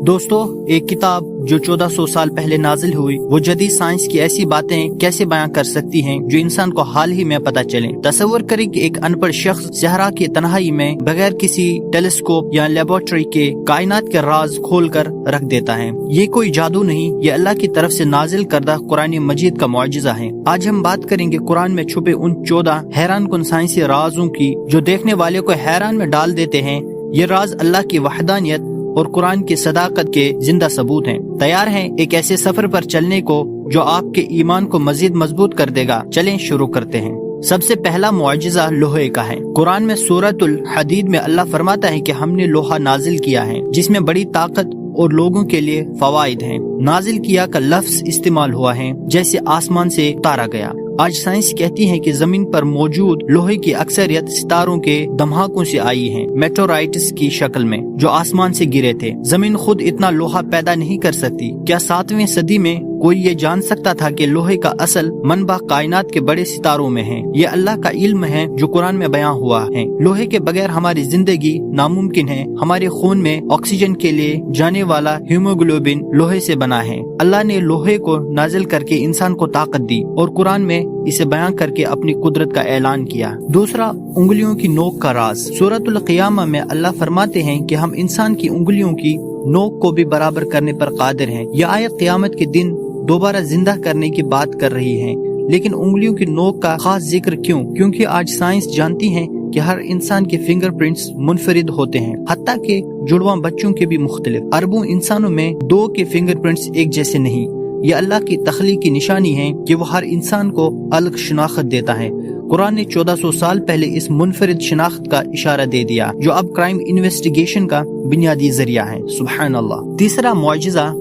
दोस्तों, एक किताब जो 1400 साल पहले नाजिल हुई, वो जदीद साइंस की ऐसी बातें कैसे बयां कर सकती हैं जो इंसान को हाल ही में पता चले। तसव्वुर करें कि एक अनपढ़ शख्स सहरा की तन्हाई में बगैर किसी टेलीस्कोप या लेबोरेटरी के कायनात के राज खोल कर रख देता है। ये कोई जादू नहीं, ये अल्लाह की तरफ से नाजिल करदा कुरान मजीद का मुआजिजा है। आज हम बात करेंगे कुरान में छुपे उन 14 हैरान कुन साइंसी राजों की जो देखने वाले को हैरान में डाल देते हैं। ये राज अल्लाह की वहदानियत और कुरान की सदाकत के जिंदा सबूत हैं। तैयार हैं एक ऐसे सफर पर चलने को जो आपके ईमान को मजीद मजबूत कर देगा। चलें शुरू करते हैं। सबसे पहला मुआजिजा लोहे का है। कुरान में सूरतुल हदीद में अल्लाह फरमाता है कि हमने लोहा नाजिल किया है जिसमें बड़ी ताकत और लोगों के लिए फवाइद हैं। नाजिल किया का लफ्ज इस्तेमाल हुआ है जैसे आसमान से उतारा गया। आज साइंस कहती है कि जमीन पर मौजूद लोहे की अक्सरियत सितारों के धमाकों से आई है, मेटेओराइट्स की शक्ल में जो आसमान से गिरे थे। जमीन खुद इतना लोहा पैदा नहीं कर सकती। क्या 7वीं सदी में कोई ये जान सकता था कि लोहे का असल मनबा कायनात के बड़े सितारों में है? ये अल्लाह का इल्म है जो कुरान में बयां हुआ है। लोहे के बगैर हमारी जिंदगी नामुमकिन है। हमारे खून में ऑक्सीजन के लिए जाने वाला हीमोग्लोबिन लोहे से बना है। अल्लाह ने लोहे को नाजिल करके इंसान को ताकत दी और कुरान में इसे बयां करके अपनी कुदरत का ऐलान किया। दूसरा, उंगलियों की नोक का राज। सूरतुल क़ियामा में अल्लाह फरमाते हैं कि हम इंसान की उंगलियों की नोक को भी बराबर करने पर कादिर हैं। यह आयत क़यामत के दिन दोबारा जिंदा करने की बात कर रही है। लेकिन उंगलियों की नोक का खास जिक्र क्यों? क्योंकि आज साइंस जानती है कि हर इंसान के फिंगरप्रिंट्स मुनफरिद होते हैं, हत्ता के जुड़वा बच्चों के भी मुख्तलिफ। अरबों इंसानों में 2 के फिंगरप्रिंट्स एक जैसे नहीं। ये अल्लाह की तख्लीक की निशानी है कि वो हर इंसान को अलग शनाख्त देता है। कुरान ने 1400 साल पहले इस मुनफरिद शनाख्त का इशारा दे दिया जो अब क्राइम इन्वेस्टिगेशन का बुनियादी जरिया है। सुभान अल्लाह। तीसरा मुआजिजा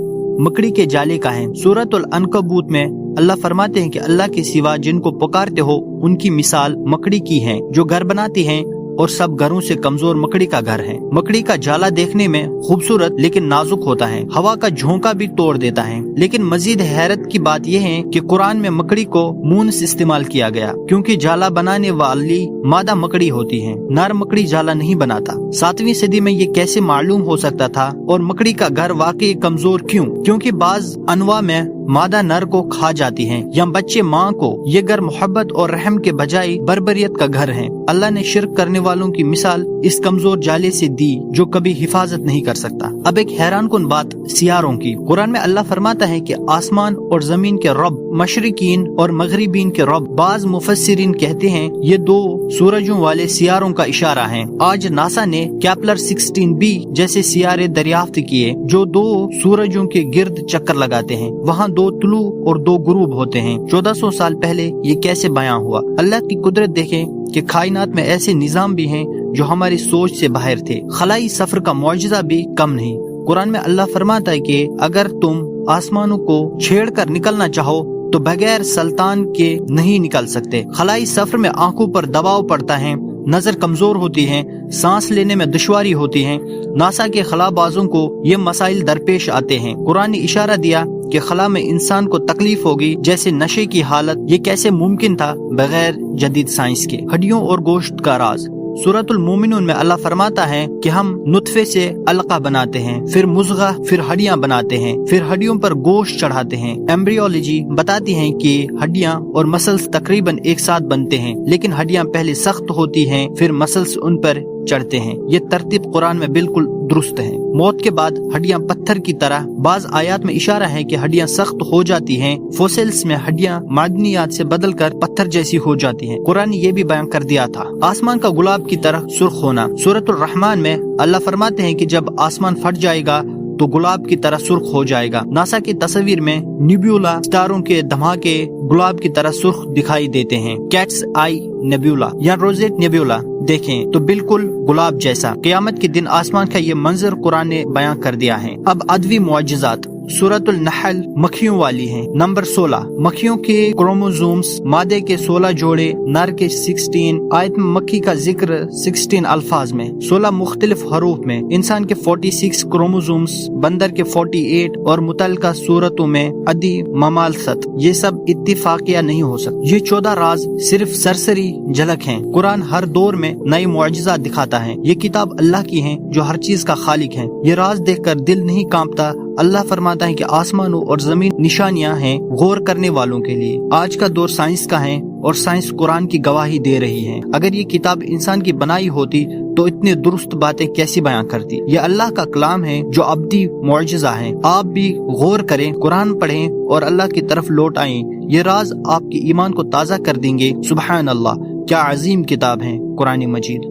मकड़ी के जाले का है। सूरतुल अनकबूत में अल्लाह फरमाते हैं कि अल्लाह के सिवा जिनको पुकारते हो उनकी मिसाल मकड़ी की है जो घर बनाती है और सब घरों से कमजोर मकड़ी का घर है। मकड़ी का जाला देखने में खूबसूरत लेकिन नाजुक होता है, हवा का झोंका भी तोड़ देता है। लेकिन मजीद हैरत की बात यह है कि कुरान में मकड़ी को मूनस इस्तेमाल किया गया क्योंकि जाला बनाने वाली मादा मकड़ी होती है, नर मकड़ी जाला नहीं बनाता। 7वीं सदी में ये कैसे मालूम हो सकता था? और मकड़ी का घर वाकई कमजोर क्यों? क्योंकि बाज अनवा में मादा नर को खा जाती हैं या बच्चे माँ को। ये घर मोहब्बत और रहम के बजाय बर्बरियत का घर है। अल्लाह ने शिर्क करने वालों की मिसाल इस कमजोर जाले से दी जो कभी हिफाजत नहीं कर सकता। अब एक हैरान कुन बात सियारों की। कुरान में अल्लाह फरमाता है कि आसमान और जमीन के रब, मशरिकीन और मगरिबीन के रब। बाज मुफस्सिरीन कहते हैं ये 2 सूरजों वाले सियारों का इशारा है। आज नासा ने केपलर 16b जैसे सियारे दरियाफ्त किए जो 2 सूरजों के गिर्द चक्कर लगाते हैं। वहाँ 2 तुलू और 2 गुरूब होते हैं। 1400 साल पहले ये कैसे बयां हुआ? अल्लाह की कुदरत देखें कि कायनात में ऐसे निजाम भी हैं जो हमारी सोच से बाहर थे। खलाई सफर का मुआजिजा भी कम नहीं। कुरान में अल्लाह फरमाता है कि अगर तुम आसमानों को छेड़ कर निकलना चाहो तो बगैर सुल्तान के नहीं निकल सकते। खलाई सफर में आंखों पर दबाव पड़ता है, नजर कमजोर होती है, सांस लेने में दुश्वारी होती है। नासा के खलाबाजों को ये मसाइल दरपेश आते हैं। कुरान ने इशारा दिया कि खला में इंसान को तकलीफ होगी जैसे नशे की हालत। ये कैसे मुमकिन था बगैर जदीद साइंस के? हड्डियों और गोश्त का राज। सूरतुल मोमिनून में अल्लाह फरमाता है कि हम नुत्फे से अलका बनाते हैं, फिर मुज़गा, फिर हड्डियां बनाते हैं, फिर हड्डियों पर गोश्त चढ़ाते हैं। एम्ब्रियोलॉजी बताती है कि हड्डियां और मसल्स तकरीबन एक साथ बनते हैं, लेकिन हड्डियां पहले सख्त होती हैं, फिर मसल्स उन पर चढ़ते हैं। ये तरतीब कुरान में बिल्कुल दुरुस्त है। मौत के बाद हड्डियां पत्थर की तरह। बाज आयात में इशारा है कि हड्डियां सख्त हो जाती हैं। फोसिल्स में हड्डियां मादनियात से बदलकर पत्थर जैसी हो जाती हैं। कुरान ने ये भी बयान कर दिया था। आसमान का गुलाब की तरह सुर्ख होना। सूरतुल रहमान में अल्लाह फरमाते हैं कि जब आसमान फट जाएगा तो गुलाब की तरह सुर्ख हो जाएगा। नासा की तस्वीर में निब्यूला सितारों के धमाके गुलाब की तरह सुर्ख दिखाई देते हैं। कैट्स आई नेब्यूला या रोजेट नेब्यूला देखें तो बिल्कुल गुलाब जैसा। क़यामत के दिन आसमान का ये मंजर कुरान ने बयां कर दिया है। अब अदवी मुआजिजात। सूरतुल नहल मक्खियों वाली है। नंबर 16, मक्खियों के क्रोमोसोम्स, मादे के 16 जोड़े, नर के 16। आयत में मक्खी का जिक्र 16 अल्फाज में, 16 मुख्तलिफ हरूफ में। इंसान के 46 क्रोमोसोम्स, बंदर के 48 और मुतल्लिका सूरतों में अदी ममालसत। ये सब इत्तिफाकिया नहीं हो सकते। ये 14 राज सिर्फ सरसरी झलक हैं। कुरान हर दौर में नए मुआजिज़ात दिखाता है। ये किताब अल्लाह की है जो हर चीज का खालिक है। ये राज देखकर दिल नहीं कांपता। अल्लाह फरमाता है कि आसमानों और जमीन निशानियां हैं गौर करने वालों के लिए। आज का दौर साइंस का है और साइंस कुरान की गवाही दे रही है। अगर ये किताब इंसान की बनाई होती तो इतनी दुरुस्त बातें कैसी बयां करती। ये अल्लाह का कलाम है जो अब्दी मुआजिज़ा है। आप भी गौर करें, कुरान पढ़ें और अल्लाह की तरफ लौट आएं। ये राज आपके ईमान को ताज़ा कर देंगे। सुबहान अल्लाह, क्या अजीम किताब है कुरान मजीद।